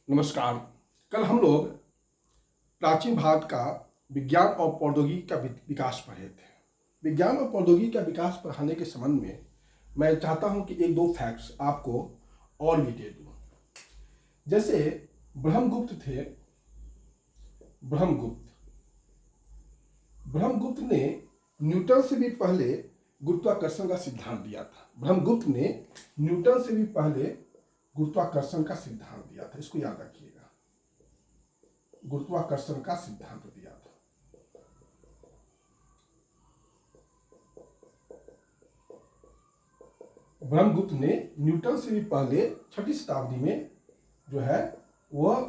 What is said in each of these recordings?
नमस्कार। कल हम लोग प्राचीन भारत का विज्ञान और प्रौद्योगिकी का विकास पढ़े थे। विज्ञान और प्रौद्योगिकी का विकास पढ़ाने के संबंध में मैं चाहता हूं कि एक दो फैक्ट्स आपको और भी दे दूं। जैसे ब्रह्मगुप्त थे। ब्रह्मगुप्त ब्रह्मगुप्त ने न्यूटन से भी पहले गुरुत्वाकर्षण का सिद्धांत दिया था। ब्रह्मगुप्त ने न्यूटन से भी पहले गुरुत्वाकर्षण का सिद्धांत दिया था। इसको याद रखिएगा, गुरुत्वाकर्षण का सिद्धांत दिया था। ब्रह्मगुप्त ने न्यूटन से भी पहले 6वीं शताब्दी में जो है वह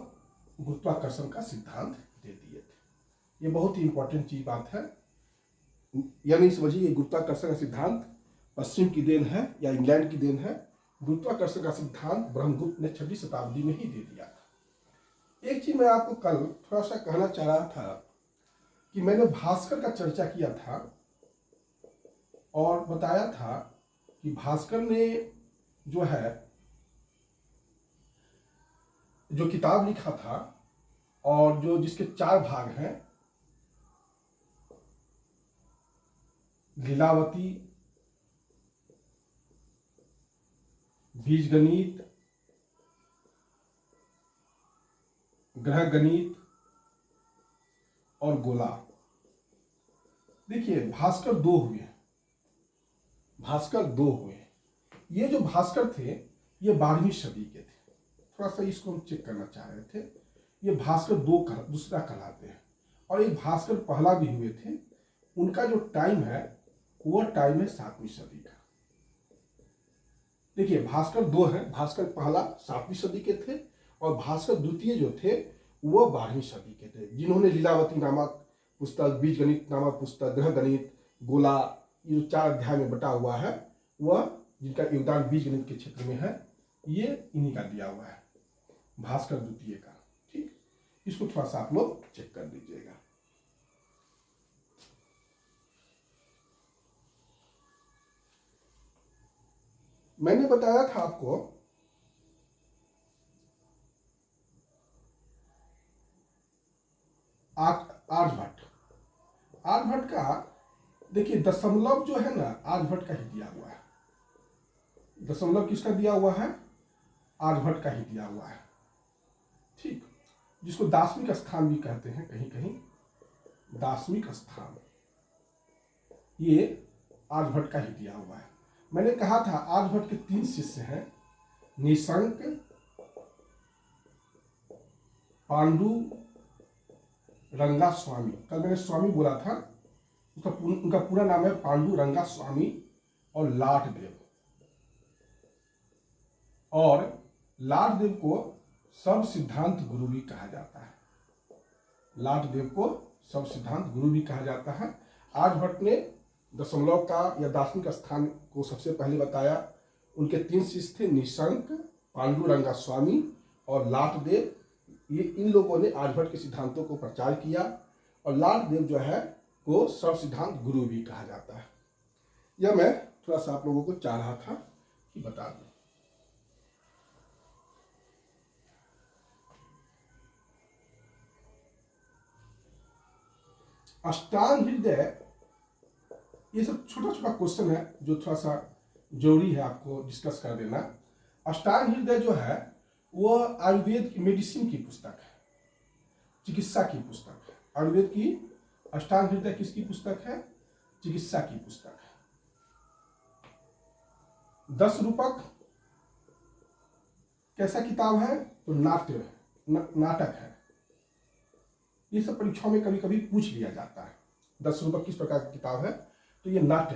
गुरुत्वाकर्षण का सिद्धांत दे दिए थे। ये बहुत ही इंपॉर्टेंट चीज बात है। यानी समझिए गुरुत्वाकर्षण का सिद्धांत पश्चिम की देन है या इंग्लैंड की देन है। गुरुत्वाकर्षण का सिद्धांत ब्रह्मगुप्त ने 6वीं शताब्दी में ही दे दिया था। एक चीज मैं आपको कल थोड़ा सा कहना चाह रहा था कि मैंने भास्कर का चर्चा किया था और बताया था कि भास्कर ने जो है जो किताब लिखा था और जो जिसके 4 भाग हैं, लीलावती, बीजगणित, ग्रह गणित और गोला। देखिए भास्कर दो हुए। भास्कर दो हुए। ये जो भास्कर थे ये 12वीं सदी के थे। थोड़ा सा इसको हम चेक करना चाह रहे थे। ये भास्कर दूसरा कहलाते हैं और एक भास्कर पहला भी हुए थे। उनका जो टाइम है वह टाइम है 7वीं सदी का। देखिए भास्कर दो है। भास्कर पहला 7वीं सदी के थे और भास्कर द्वितीय जो थे वह 12वीं सदी के थे, जिन्होंने लीलावती नामक पुस्तक, बीजगणित नामक पुस्तक, ग्रह गणित, गोला, ये जो 4 अध्याय में बटा हुआ है वह जिनका योगदान बीजगणित के क्षेत्र में है ये इन्हीं का दिया हुआ है, भास्कर द्वितीय का। ठीक, इसको थोड़ा सा आप लोग चेक कर लीजिएगा। मैंने बताया था आपको आर्यभट्ट। आर्यभट्ट का देखिए दशमलव जो है ना आर्यभट्ट का ही दिया हुआ है। दशमलव किसका दिया हुआ है? आर्यभट्ट का ही दिया हुआ है। ठीक, जिसको दार्शनिक स्थान भी कहते हैं, कहीं कहीं दार्शनिक स्थान, ये आर्यभट्ट का ही दिया हुआ है। मैंने कहा था आर्यभट्ट के 3 शिष्य हैं, निशंक, पांडु रंगा स्वामी। कल मैंने स्वामी बोला था, उनका पूरा नाम है पांडु रंगा स्वामी और लाटदेव। और लाटदेव को सर्व सिद्धांत गुरु भी कहा जाता है। लाटदेव को सर्व सिद्धांत गुरु भी कहा जाता है। आर्यभट्ट ने दशमलव का या दार्शनिक स्थान को सबसे पहले बताया। उनके 3 शिष्य थे, निशंक, पांडुरंगा स्वामी और लाटदेव। ये इन लोगों ने आर्यभट्ट के सिद्धांतों को प्रचार किया और लाटदेव जो है को सर्व सिद्धांत गुरु भी कहा जाता है। यह मैं थोड़ा सा आप लोगों को चाह रहा था कि बता दूं। अष्टांग हृदय, ये सब छोटा छोटा क्वेश्चन है जो थोड़ा सा जरूरी है आपको डिस्कस कर देना। अष्टांग हृदय जो है वह आयुर्वेद की मेडिसिन की पुस्तक है, चिकित्सा की पुस्तक है। आयुर्वेद की अष्टांग हृदय किसकी पुस्तक है? चिकित्सा की पुस्तक है। 10 रूपक कैसा किताब है? तो नाटक है। ये सब परीक्षाओं में कभी कभी पूछ लिया जाता है। 10 रूपक किस प्रकार की किताब है? तो ये नाटक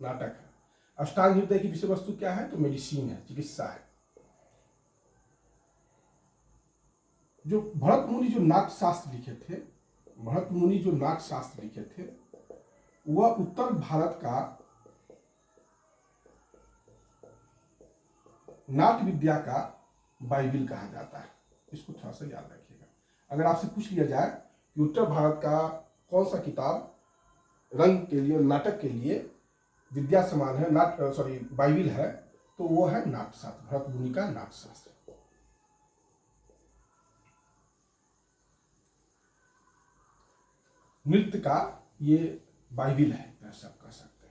है। अष्टांग हृदय की विषय वस्तु क्या है? तो मेडिसिन है, चिकित्सा है। जो भरत मुनि जो नाट्यशास्त्र लिखे थे, भरत मुनि जो नाट्यशास्त्र लिखे थे वह उत्तर भारत का नाट्य विद्या का बाइबिल कहा जाता है। इसको थोड़ा सा याद रखिएगा। अगर आपसे पूछ लिया जाए कि उत्तर भारत का कौन सा किताब रंग के लिए, नाटक के लिए विद्या समान है, बाइबिल है, तो वो है नाट्यशास्त्र, भरत मुनि का नाट्यशास्त्र। नृत्य का ये बाइबिल है, ऐसा आप कह सकते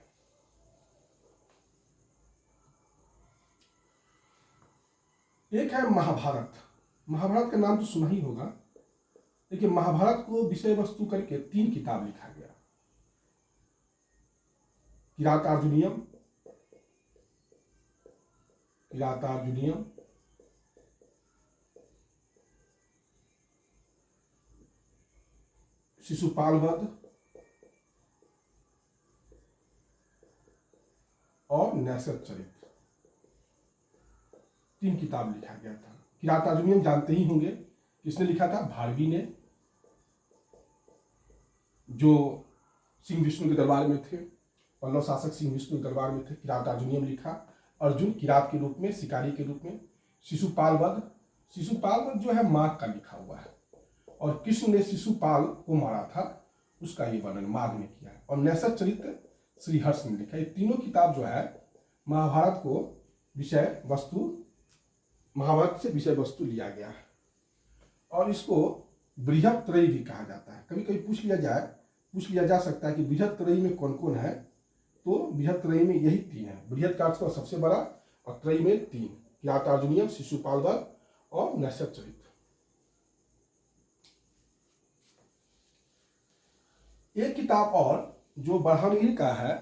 हैं। एक है महाभारत। महाभारत का नाम तो सुना ही होगा। देखिए, महाभारत को विषय वस्तु करके 3 किताब लिखा गया। किरातार्जुनीयम, किरातार्जुनीयम, शिशुपाल वध और नैषधचरित, 3 किताब लिखा गया था। किरातार्जुनीयम जानते ही होंगे, किसने लिखा था? भारवी ने, जो सिंह विष्णु के दरबार में थे, पल्लव शासक सिंह विष्णु के दरबार में थे। किरातार्जुनीयम लिखा। अर्जुन किरात के रूप में, शिकारी के रूप में। शिशुपाल वध, शिशुपाल वध जो है माघ का लिखा हुआ है, और कृष्ण ने शिशुपाल को मारा था, उसका ये वर्णन माघ ने किया है। और नैषधचरित श्रीहर्ष ने लिखा। ये तीनों किताब जो है महाभारत को विषय वस्तु, महाभारत से विषय वस्तु लिया गया है। और इसको बृहत्त्रयी भी कहा जाता है। कभी कभी पूछ लिया जा सकता है कि बृहत्त्रयी में कौन कौन है, तो बृहत्त्रयी में यही 3 है। बृहत का अर्थ सबसे बड़ा, और त्रयी में 3, किरातार्जुनीयम, शिशुपाल वध और नैषधचरित। एक किताब और जो बरहामीर का है,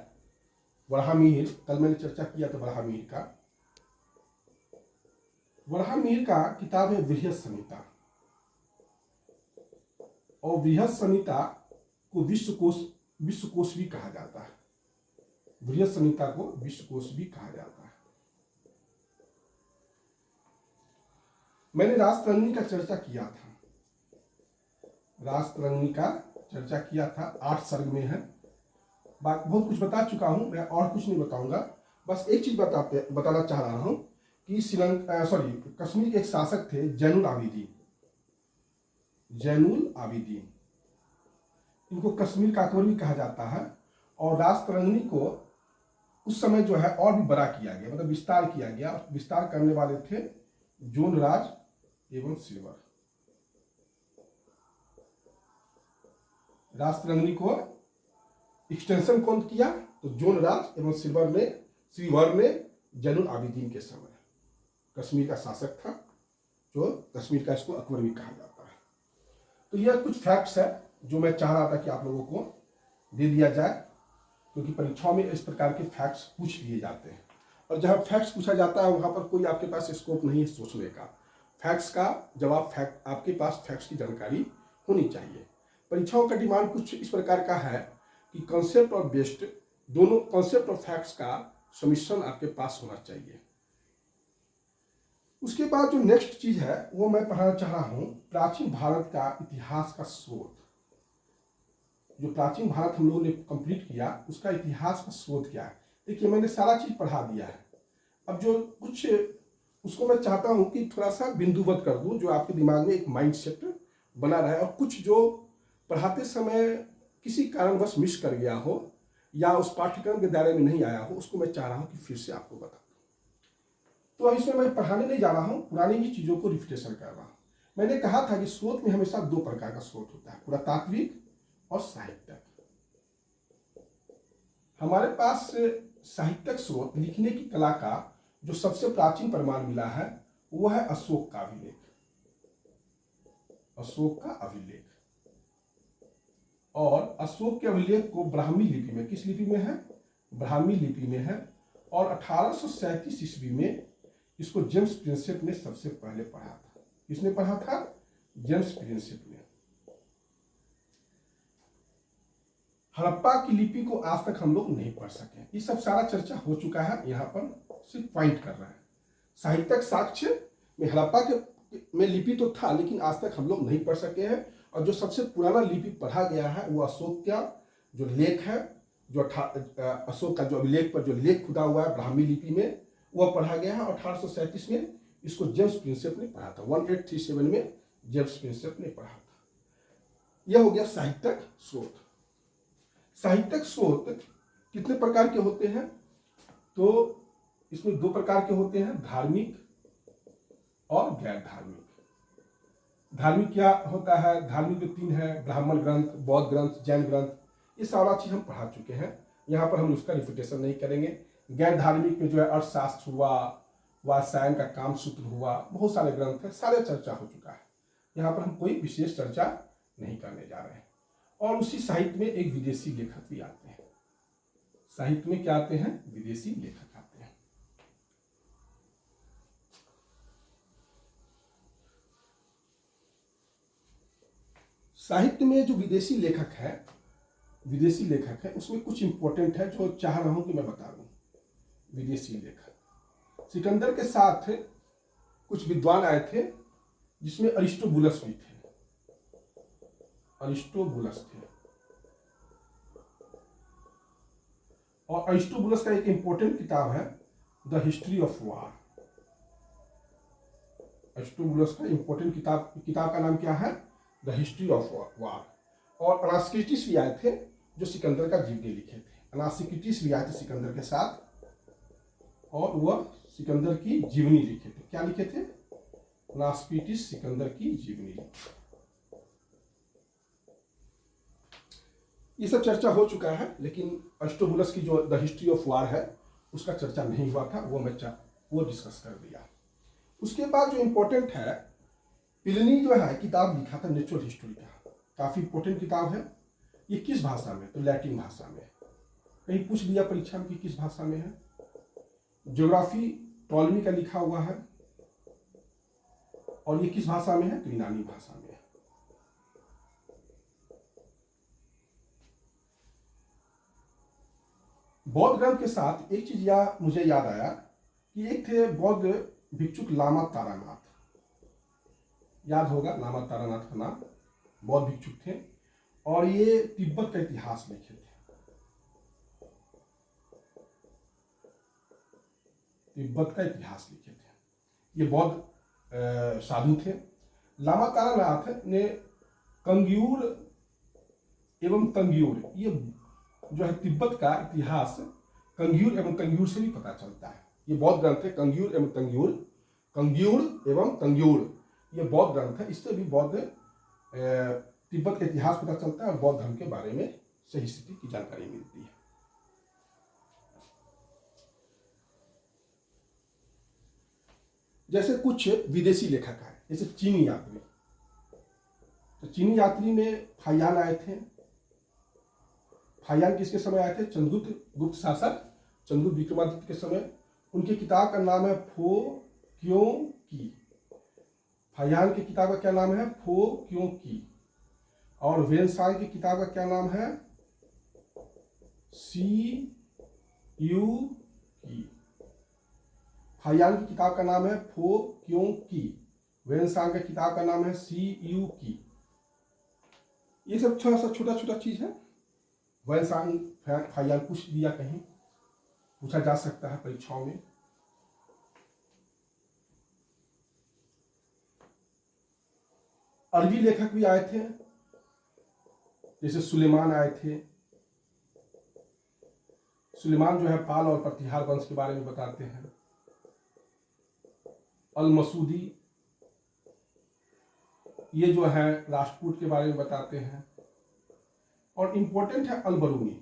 बरहामीर, कल मैंने चर्चा किया था बरहामीर का। बरहामीर का किताब है बृहत संहिता, और बृहत संहिता को विश्वकोश भी कहा जाता है। बृहत संहिता को विश्वकोश भी कहा जाता है। मैंने रासतरंगिणी का चर्चा किया था। रासतरंगिणी का चर्चा किया था, 8 सर्ग में है। बहुत कुछ बता चुका हूं मैं, और कुछ नहीं बताऊंगा। बस एक चीज बताना चाह रहा हूं कि कश्मीर के एक शासक थे जैनुल आबिदीन। जैनुल आबिदीन, इनको कश्मीर का अकबर भी कहा जाता है। और रासतरंगिणी को उस समय जो है और भी बड़ा किया गया, मतलब विस्तार किया गया। विस्तार करने वाले थे जोनराज एवं सिल्वर। रासतरंगिणी को एक्सटेंशन कौन किया? तो जोनराज एवं श्रीवर ने जैनुल आबिदीन के समय। कश्मीर का शासक था, जो कश्मीर का इसको अकबर भी कहा जाता है। तो यह कुछ फैक्ट्स है जो मैं चाह रहा था कि आप लोगों को दे दिया जाए, क्योंकि परीक्षाओं में इस प्रकार के फैक्ट्स पूछ लिए जाते हैं। और जहाँ फैक्ट्स पूछा जाता है वहाँ पर कोई आपके पास स्कोप नहीं है सोचने का। फैक्ट्स का जवाब आपके पास फैक्ट्स की जानकारी होनी चाहिए। परीक्षाओं का डिमांड कुछ इस प्रकार का है कि कॉन्सेप्ट और बेस्ड, दोनों कॉन्सेप्ट और फैक्ट्स का समिश्रण आपके पास होना चाहिए। उसके बाद जो नेक्स्ट चीज है वो मैं पढ़ाना चाह रहा हूँ, प्राचीन भारत का इतिहास का स्रोत। जो प्राचीन भारत हम लोगों ने कंप्लीट किया, उसका इतिहास का स्रोत क्या है। देखिए, मैंने सारा चीज पढ़ा दिया है। अब जो कुछ उसको मैं चाहता हूं कि थोड़ा सा बिंदुबद्ध कर दूं, जो आपके दिमाग में एक माइंड सेट बना रहे, और कुछ जो पढ़ाते समय किसी कारणवश मिस कर गया हो या उस पाठ्यक्रम के दायरे में नहीं आया हो, उसको मैं चाह रहा हूं कि फिर से आपको बता दूं। तो अब इसमें मैं पढ़ाने नहीं जा रहा हूं, पुरानी ही चीजों को रिफ्रेशन कर रहा हूं। मैंने कहा था कि स्रोत में हमेशा 2 प्रकार का स्रोत होता है, पुरातात्विक और साहित्यक। हमारे पास साहित्यक स्रोत, लिखने की कला का जो सबसे प्राचीन प्रमाण मिला है वो है अशोक का अभिलेख। अशोक का अभिलेख, और अशोक के अभिलेख को ब्राह्मी लिपि में, किस लिपि में है? ब्राह्मी लिपि में है। और 1837 ईस्वी में इसको जेम्स प्रिंसेप ने सबसे पहले पढ़ा था। किसने पढ़ा था? जेम्स प्रिंसेप ने। हड़प्पा की लिपि को आज तक हम लोग नहीं पढ़ सके। ये सब सारा चर्चा हो चुका है, यहाँ पर सिर्फ पॉइंट कर रहा है। साहित्यक साक्ष्य में हड़प्पा में लिपि तो था, लेकिन आज तक हम लोग नहीं पढ़ सके हैं। और जो सबसे पुराना लिपि पढ़ा गया है वो अशोक का जो लेख है, जो अशोक का जो अभिलेख पर जो लेख खुदा हुआ है ब्राह्मी लिपि में, वह पढ़ा गया है। 1837 में इसको जेम्स प्रिंसेप ने पढ़ा था। 1837 में जेम्स प्रिंसेप ने पढ़ा था। यह हो गया साहित्यक स्रोत। साहित्यक स्रोत कितने प्रकार के होते हैं? तो इसमें 2 प्रकार के होते हैं, धार्मिक और गैर धार्मिक। धार्मिक क्या होता है, धार्मिक जो 3 है, ब्राह्मण ग्रंथ, बौद्ध ग्रंथ, जैन ग्रंथ, ये सारा चीज़ हम पढ़ा चुके हैं, यहाँ पर हम उसका रिपीटेशन नहीं करेंगे। गैर धार्मिक में जो है अर्थशास्त्र हुआ, वात्स्यायन का काम सूत्र हुआ, बहुत सारे ग्रंथ हैं, सारे चर्चा हो चुका है, यहाँ पर हम कोई विशेष चर्चा नहीं करने जा रहे हैं। और उसी साहित्य में एक विदेशी लेखक भी आते हैं, साहित्य में क्या आते हैं, विदेशी लेखक आते हैं। साहित्य में जो विदेशी लेखक है उसमें कुछ इंपॉर्टेंट है जो चाह रहा हूं कि मैं बता दूं। विदेशी लेखक, सिकंदर के साथ कुछ विद्वान आए थे जिसमें अरिस्टोबुलस भी थे, अरिस्टोबुलस थे। और अरिस्टोबुलस का एक इंपॉर्टेंट किताब है the history of war. Aristobulus का इंपॉर्टेंट किताब का नाम क्या है, द हिस्ट्री ऑफ वार। और अनास्क्रिटिस भी आए थे जो सिकंदर का जीवनी लिखे थे, अनास्क्रिटिस भी आए थे सिकंदर के साथ, और वह सिकंदर की जीवनी लिखे थे। क्या लिखे थे, अनास्क्रिटिस सिकंदर की जीवनी। ये सब चर्चा हो चुका है, लेकिन अरिस्टोबुलस की जो द हिस्ट्री ऑफ वार है उसका चर्चा नहीं हुआ था, वो डिस्कस कर दिया। उसके बाद जो इंपॉर्टेंट है, प्लिनी जो है किताब लिखा था नेचुरल हिस्ट्री का, काफी इंपॉर्टेंट किताब है। ये किस भाषा में, तो लैटिन भाषा में। कहीं पूछ लिया परीक्षा में कि किस भाषा में है। ज्योग्राफी टॉलमी का लिखा हुआ है, और ये किस भाषा में है, तो यूनानी भाषा में है। बौद्ध ग्रंथ के साथ एक चीज मुझे याद आया कि एक थे बौद्ध भिक्षुक लामा तारानाथ, याद होगा लामा तारानाथ का नाम, बौद्ध भिक्षुक थे, और ये तिब्बत का इतिहास लिखे थे, तिब्बत का इतिहास लिखे थे। ये बौद्ध साधु थे। लामा तारानाथ ने कंग्यूर एवं तंग्यूर, ये जो है तिब्बत का इतिहास कंग्यूर एवं तंग्यूर से भी पता चलता है। ये बौद्ध ग्रंथ है, कंग्यूर एवं तंग्यूर, कंग्यूर एवं तंग्यूर, ये बौद्ध ग्रंथ है। इससे भी बौद्ध तिब्बत का इतिहास पता चलता है और बौद्ध धर्म के बारे में सही स्थिति की जानकारी मिलती है। जैसे कुछ विदेशी लेखक है, जैसे चीनी यात्री, तो चीनी यात्री में फाहियान आए थे। फाहियान किसके समय आए थे, गुप्त शासक चंद्रगुप्त विक्रमादित्य के समय। उनकी किताब का नाम है फो क्यों की। फाहियान की किताब का क्या नाम है, फो क्यों की। और वेनसांग की किताब का क्या नाम है, सी यू की। फाहियान की किताब का नाम है फो क्यों की, वेनसांग की किताब का नाम है सी यू की। ये सब छोटा छोटा चीज है। वेनसांग फाहियान पूछ दिया, कहीं पूछा जा सकता है परीक्षाओं में। अरबी लेखक भी आए थे, जैसे सुलेमान आए थे। सुलेमान जो है पाल और प्रतिहार वंश के बारे में बताते हैं। अल मसूदी, ये जो है राष्ट्रकूट के बारे में बताते हैं। और इंपॉर्टेंट है अलबरूनी।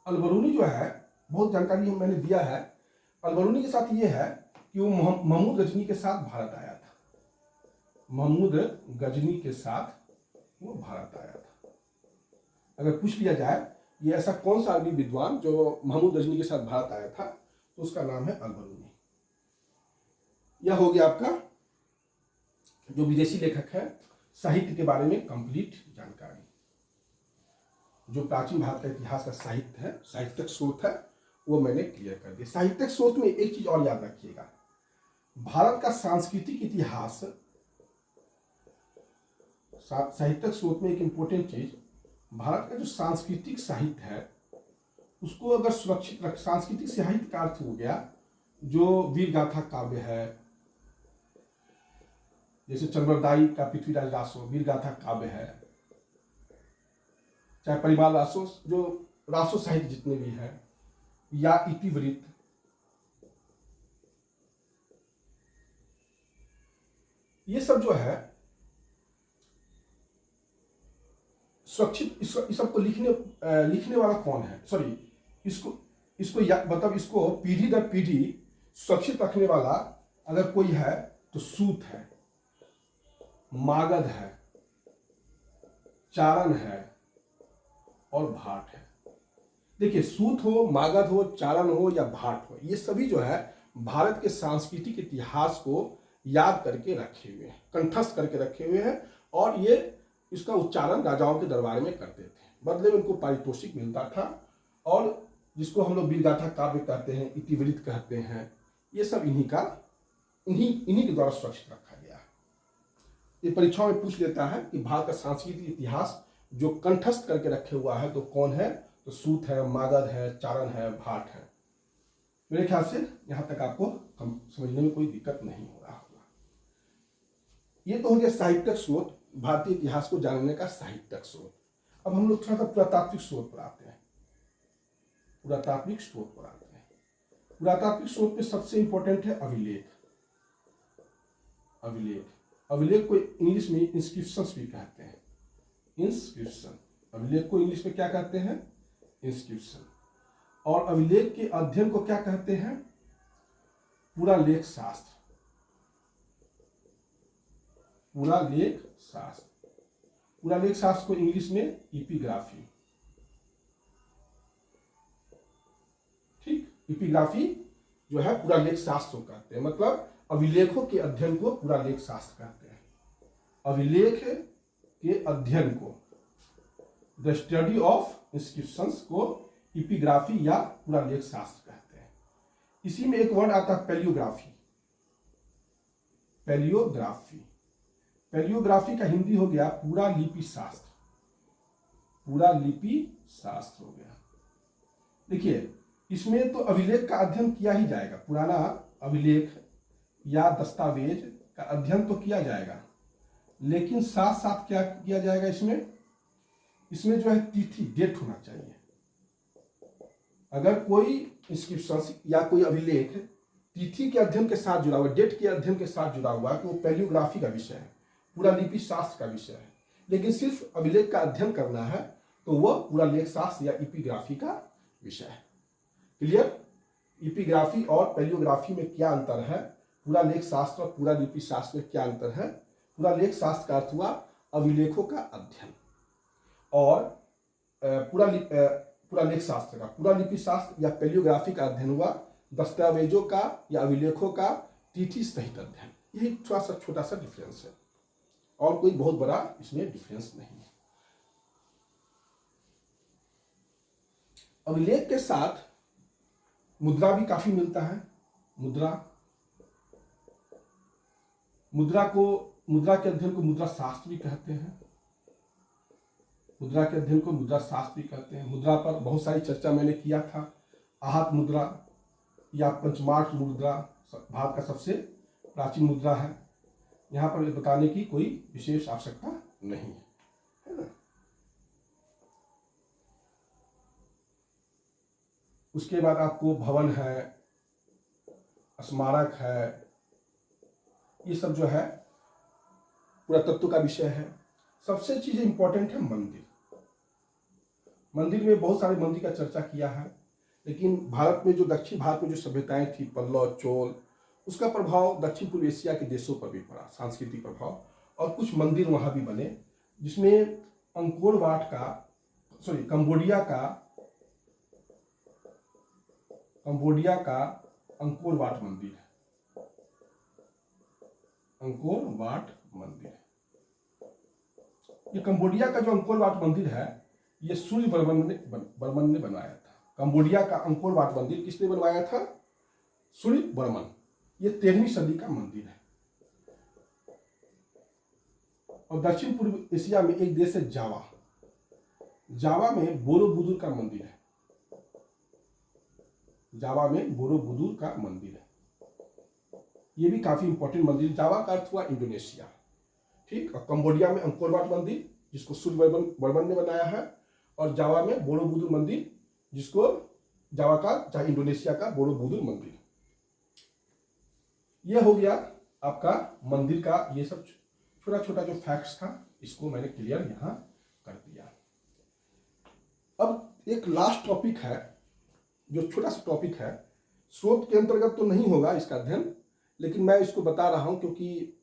अलबरूनी जो है, बहुत जानकारी मैंने दिया है। अलबरूनी के साथ ये है कि वो महमूद गजनी के साथ भारत आया था। महमूद गजनी के साथ वो भारत आया था। अगर पूछ लिया जाए ये ऐसा कौन सा अरबी विद्वान जो महमूद गजनी के साथ भारत आया था, तो उसका नाम है अलबरूनी। यह हो गया आपका जो विदेशी लेखक है, साहित्य के बारे में कंप्लीट जानकारी। जो प्राचीन भारत का इतिहास का साहित्य है, साहित्यिक स्रोत है, वो मैंने क्लियर कर दिया। साहित्यिक स्रोत में एक चीज और याद रखिएगा, भारत का सांस्कृतिक इतिहास, साहित्यिक स्रोत में एक इंपॉर्टेंट चीज, भारत का जो सांस्कृतिक साहित्य है उसको अगर सुरक्षित रख, सांस्कृतिक साहित्य का अर्थ हो गया जो वीर गाथा काव्य है, जैसे चंद्रदाई का पृथ्वीराज रासो वीर गाथा काव्य है, चाहे परिवार रासो, जो रासो साहित्य जितने भी है, या इतिवृत्त, ये सब जो है सुरक्षित, इस सबको लिखने वाला कौन है, सॉरी इसको इसको मतलब इसको पीढ़ी दर पीढ़ी सुरक्षित रखने वाला अगर कोई है तो सूत है, मागध है, चारण है और भाट है। देखिए, सूत हो, मागध हो, चारण हो या भाट हो, ये सभी जो है भारत के सांस्कृतिक इतिहास को याद करके रखे हुए हैं, कंठस्थ करके रखे हुए हैं, और ये इसका उच्चारण राजाओं के दरबार में करते थे, बदले में उनको पारितोषिक मिलता था, और जिसको हम लोग वीरगाथा काव्य कहते हैं, इतिवृत्त कहते हैं, ये सब इन्हीं के द्वारा सुरक्षित रखा गया। ये परीक्षाओं में पूछ लेता है कि भारत का सांस्कृतिक इतिहास जो कंठस्थ करके रखे हुआ है तो कौन है, तो सूत है, मागध है, चारण है, भाट है। मेरे ख्याल से यहां तक आपको समझने में कोई दिक्कत नहीं हो रहा होगा। ये तो हो गया साहित्यिक स्रोत, भारतीय इतिहास को जानने का साहित्यिक स्रोत। अब हम लोग थोड़ा सा पुरातात्विक स्रोत पर आते हैं। पुरातात्विक स्रोत पर आते हैं। पुरातात्विक स्रोत में सबसे इंपॉर्टेंट है अभिलेख। अभिलेख को इंग्लिश में इंस्क्रिप्शंस भी कहते हैं। इंस्क्रिप्शन, अभिलेख को इंग्लिश में क्या कहते हैं, इंस्क्रिप्शन। और अभिलेख के अध्ययन को क्या कहते हैं, पुरालेख शास्त्र। पुरालेख शास्त्र, पुरालेख शास्त्र को इंग्लिश में इपिग्राफी। ठीक, इपिग्राफी जो है पुरालेख शास्त्र को कहते हैं, मतलब अभिलेखों के अध्ययन को पुरालेख शास्त्र कहते हैं। अभिलेख के अध्ययन को, द स्टडी ऑफ इंस्क्रिप्शंस को इपिग्राफी या पुरालेख शास्त्र कहते हैं। इसी में एक वर्ड आता है पैलियोग्राफी। पैलियोग्राफी, पैलियोग्राफी का हिंदी हो गया पुरालिपि शास्त्र। पुरालिपि शास्त्र हो गया। देखिए, इसमें तो अभिलेख का अध्ययन किया ही जाएगा, पुराना अभिलेख या दस्तावेज का अध्ययन तो किया जाएगा, लेकिन साथ साथ क्या किया जाएगा, इसमें जो है तिथि, डेट होना चाहिए। अगर कोई इंस्क्रिप्शन या कोई अभिलेख तिथि के अध्ययन के साथ जुड़ा हुआ, डेट के अध्ययन के साथ जुड़ा हुआ, तो वो पैलियोग्राफी का विषय है, पुरालिपि शास्त्र का विषय है। लेकिन सिर्फ अभिलेख का अध्ययन करना है तो वह पुरालेख शास्त्र या इपिग्राफी का विषय है। क्लियर? इपिग्राफी और पैलियोग्राफी में क्या अंतर है, पुरालेख शास्त्र और पुरालिपि शास्त्र में क्या अंतर है। पुरालेख शास्त्र का अर्थ हुआ अभिलेखों का अध्ययन, और पुरालेख शास्त्र का, पुरालिपि शास्त्र या पैलियोग्राफी का अध्ययन हुआ दस्तावेजों का या अभिलेखों का तिथि सहित अध्ययन। यही थोड़ा सा छोटा सा डिफरेंस है, और कोई बहुत बड़ा इसमें डिफरेंस नहीं है। अभिलेख के साथ मुद्रा भी काफी मिलता है। मुद्रा के अध्ययन को मुद्रा शास्त्र भी कहते हैं। मुद्रा के अध्ययन को मुद्रा शास्त्र भी कहते हैं। मुद्रा पर बहुत सारी चर्चा मैंने किया था। आहत मुद्रा या पंचमार्क मुद्रा भारत का सबसे प्राचीन मुद्रा है। यहाँ पर बताने की कोई विशेष आवश्यकता नहीं है ना। उसके बाद आपको भवन है, स्मारक है, ये सब जो है पुरातत्व का विषय है। सबसे चीज इंपॉर्टेंट है मंदिर। मंदिर में बहुत सारे मंदिर का चर्चा किया है, लेकिन भारत में जो दक्षिण भारत में जो सभ्यताएं थी, पल्लव, चोल, उसका प्रभाव दक्षिण पूर्व एशिया के देशों पर भी पड़ा, सांस्कृतिक प्रभाव, और कुछ मंदिर वहां भी बने, जिसमें कंबोडिया का अंकोर वाट मंदिर है। अंकोर वाट मंदिर, ये कंबोडिया का जो अंकोर वाट मंदिर है, ये सूर्य बर्मन ने बनवाया था। कंबोडिया का अंकोर वाट मंदिर किसने बनवाया था? सूर्य बर्मन। ये 13वीं सदी का मंदिर है। और दक्षिण पूर्व एशिया में एक देश है जावा। जावा में बोरोबुदुर का मंदिर है। जावा में बोरोबुदुर का मंदिर है। ये भी काफी इंपॉर्टेंट मंदिर। जावा का अर्थ हुआ इंडोनेशिया, ठीक। और कंबोडिया में अंकोर वाट मंदिर, जिसको सूर्य बर्मन ने बनाया है, और जावा में बोरोबुदुर मंदिर, जिसको जावा का चाहे इंडोनेशिया का बोरोबुदुर मंदिर। यह हो गया आपका मंदिर का, ये सब छोटा छोटा जो फैक्ट्स था, इसको मैंने क्लियर यहां कर दिया। अब एक लास्ट टॉपिक है, जो छोटा सा टॉपिक है, स्रोत के अंतर्गत तो नहीं होगा इसका अध्ययन, लेकिन मैं इसको बता रहा हूं क्योंकि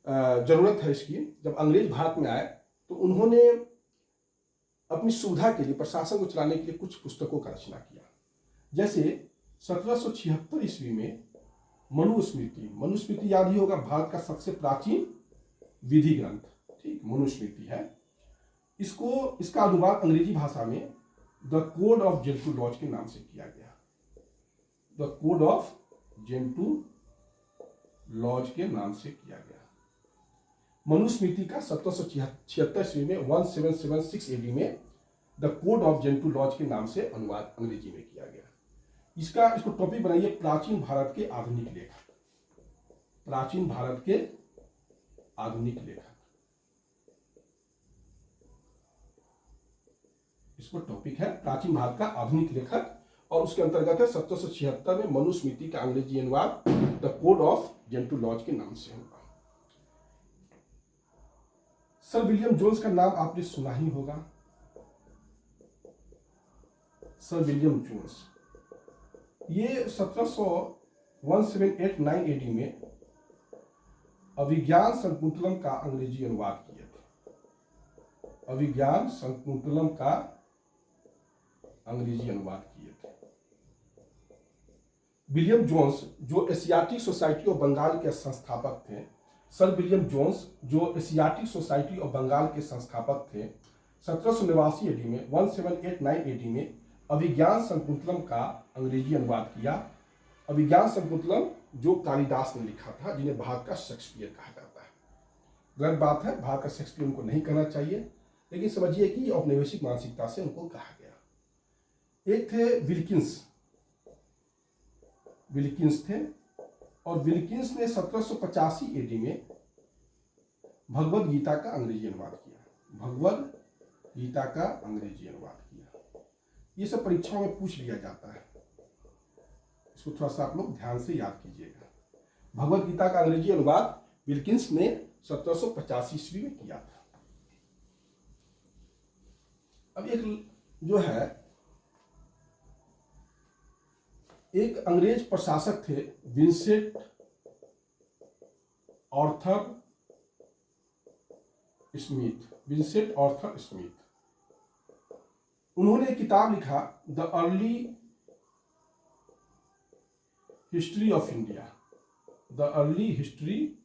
जरूरत है इसकी। जब अंग्रेज भारत में आए तो उन्होंने अपनी सुविधा के लिए, प्रशासन को चलाने के लिए कुछ पुस्तकों का रचना किया। जैसे 1776 ईस्वी में मनुस्मृति, मनुस्मृति याद ही होगा, भारत का सबसे प्राचीन विधि ग्रंथ, ठीक, मनुस्मृति है। इसका अनुवाद अंग्रेजी भाषा में the code of Gentoo laws के नाम से किया गया। The code of Gentoo laws के नाम से किया गया। मनुस्मृति का 1776 ईस्वी में 1776 एडी में the code of Gentoo laws के नाम से अनुवाद अंग्रेजी में किया गया। इसको टॉपिक बनाइए, प्राचीन भारत के आधुनिक लेखक। प्राचीन भारत के आधुनिक लेखक, इसको टॉपिक है प्राचीन भारत का आधुनिक लेखक, और उसके अंतर्गत है 1776 में मनुस्मृति का अंग्रेजी अनुवाद the code of Gentoo laws के नाम से होगा। सर विलियम जोन्स का नाम आपने सुना ही होगा। सर विलियम जोन्स, ये 1789 एडी में अभिज्ञान शकुंतलम का अंग्रेजी अनुवाद किए थे। अभिज्ञान शकुंतलम का अंग्रेजी अनुवाद किए थे। विलियम जोन्स जो एशियाटिक सोसाइटी ऑफ बंगाल के संस्थापक थे, सर विलियम जोन्स जो एशियाटिक सोसाइटी ऑफ बंगाल के संस्थापक थे, 1789 एडी में 1789 एडी में अभिज्ञान शकुंतलम का अंग्रेजी अनुवाद किया। अभिज्ञान शकुंतलम जो कालिदास ने लिखा था, जिन्हें भारत का शेक्सपियर कहा जाता है। गलत बात है, भारत का शेक्सपियर उनको नहीं कहना चाहिए, लेकिन समझिए कि औपनिवेशिक मानसिकता से उनको कहा गया। एक थे विल्किंस, विल्किंस थे, और विल्किंस ने 1785 एडी में भगवद गीता का अंग्रेजी अनुवाद किया। भगवद गीता का अंग्रेजी अनुवाद किया। ये सब परीक्षाओं में पूछ लिया जाता है, इसको थोड़ा सा आप लोग ध्यान से याद कीजिएगा। भगवद गीता का अंग्रेजी अनुवाद विल्किंस ने 1785 ईस्वी में किया था। अब एक जो है, एक अंग्रेज प्रशासक थे Vincent Arthur Smith. Vincent Arthur Smith, उन्होंने एक किताब लिखा the early history of India. The early history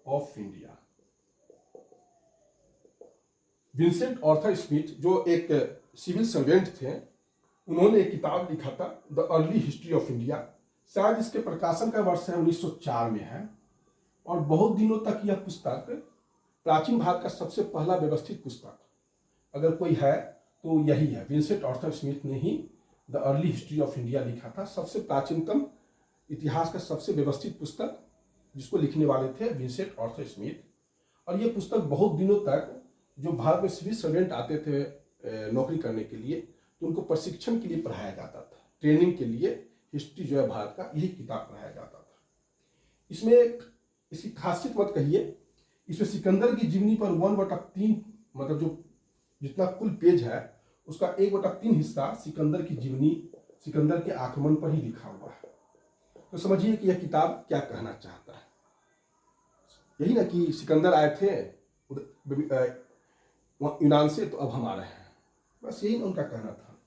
of India. Vincent Arthur Smith जो एक सिविल सर्वेंट थे, उन्होंने एक किताब लिखा था the early history of India. शायद इसके प्रकाशन का वर्ष है 1904 में है, और बहुत दिनों तक यह पुस्तक प्राचीन भारत का सबसे पहला व्यवस्थित पुस्तक अगर कोई है तो यही है। विंसेंट आर्थर स्मिथ ने ही the early history of India लिखा था। सबसे प्राचीनतम इतिहास का सबसे व्यवस्थित पुस्तक, जिसको लिखने वाले थे विंसेंट आर्थर स्मिथ। और ये पुस्तक बहुत दिनों तक जो भारत में सिविल सर्वेंट आते थे नौकरी करने के लिए, तो उनको प्रशिक्षण के लिए पढ़ाया जाता था, ट्रेनिंग के लिए हिस्ट्री जो है भारत का, यही किताब पढ़ाया जाता था। इसमें इसकी खासियत मत कहिए, इसमें सिकंदर की जीवनी पर 1/3, मतलब जो जितना कुल पेज है उसका 1/3 हिस्सा सिकंदर की जीवनी, सिकंदर के आक्रमण पर ही लिखा हुआ है। तो समझिए कि यह किताब क्या कहना चाहता है। यही ना कि सिकंदर आए थे यूनान से, तो अब हम आ रहे हैं, बस यही उनका कहना था।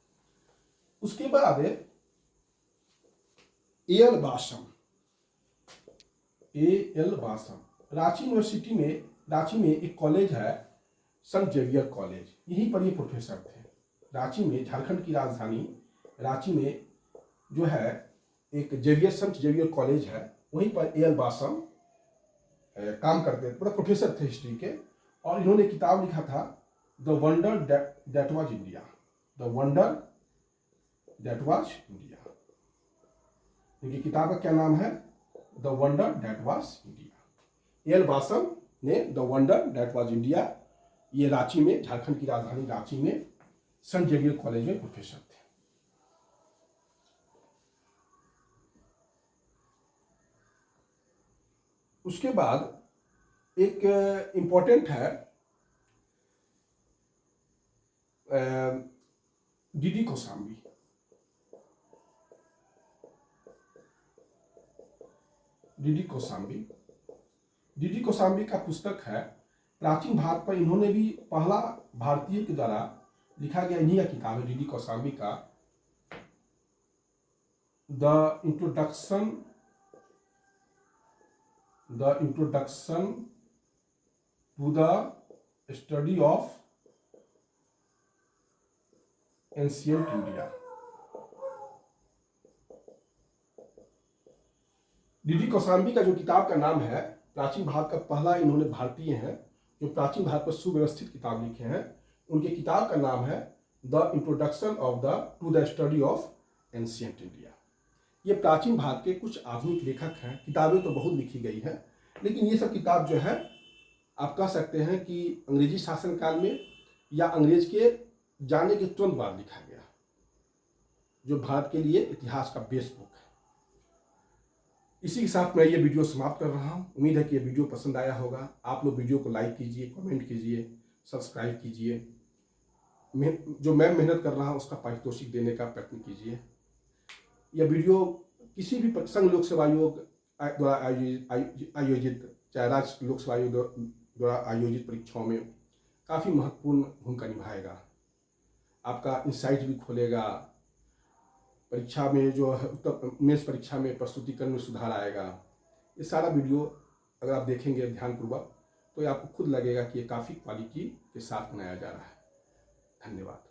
उसके बाद एल बासम, एल बासम रांची यूनिवर्सिटी में, रांची में एक कॉलेज है संत जेवियर कॉलेज, यहीं पर ये प्रोफेसर थे। रांची में, झारखंड की राजधानी रांची में जो है एक जेवियर, संत जेवियर कॉलेज है, वहीं पर एल बासम काम करते थे, मतलब प्रोफेसर थे हिस्ट्री के। और इन्होंने किताब लिखा था the wonder that was India. The wonder that was India. इनकी किताब का क्या नाम है? The wonder that was India. L Basham ने the wonder that was India, ये रांची में, झारखंड की राजधानी रांची में सेंट जेवियर कॉलेज में प्रोफेसर थे। उसके बाद एक इंपॉर्टेंट है DD Kosambi. DD Kosambi, DD Kosambi का पुस्तक है प्राचीन भारत पर। इन्होंने भी पहला भारतीय के द्वारा लिखा गया इन्हीं का किताब है डीडी कौशाम्बी का the introduction to the study of ancient India. DD Kosambi का जो किताब का नाम है, प्राचीन भारत का पहला इन्होंने भारतीय हैं जो प्राचीन भारत पर सुव्यवस्थित किताब लिखे हैं। उनके किताब का नाम है the introduction to the study of ancient India. ये प्राचीन भारत के कुछ आधुनिक लेखक हैं। किताबें तो बहुत लिखी गई हैं, लेकिन ये सब किताब जो है आप कह सकते हैं कि अंग्रेजी शासनकाल में या अंग्रेज के जाने के तुरंत बाद लिखा गया, जो भारत के लिए इतिहास का बेस बुक है। इसी के साथ मैं ये वीडियो समाप्त कर रहा हूँ। उम्मीद है कि ये वीडियो पसंद आया होगा। आप लोग वीडियो को लाइक कीजिए, कमेंट कीजिए, सब्सक्राइब कीजिए। जो मैं मेहनत कर रहा हूँ उसका पारितोषिक देने का प्रयत्न कीजिए। यह वीडियो किसी भी संघ लोक सेवा आयोग द्वारा आयोजित चाहे राज्य लोक सेवा आयोग द्वारा आयोजित परीक्षाओं में काफ़ी महत्वपूर्ण भूमिका निभाएगा। आपका इंसाइट भी खोलेगा। परीक्षा में जो है मेंस परीक्षा में प्रस्तुतिकरण में सुधार आएगा। ये सारा वीडियो अगर आप देखेंगे ध्यानपूर्वक तो ये आपको खुद लगेगा कि ये काफ़ी क्वालिटी के साथ बनाया जा रहा है। धन्यवाद।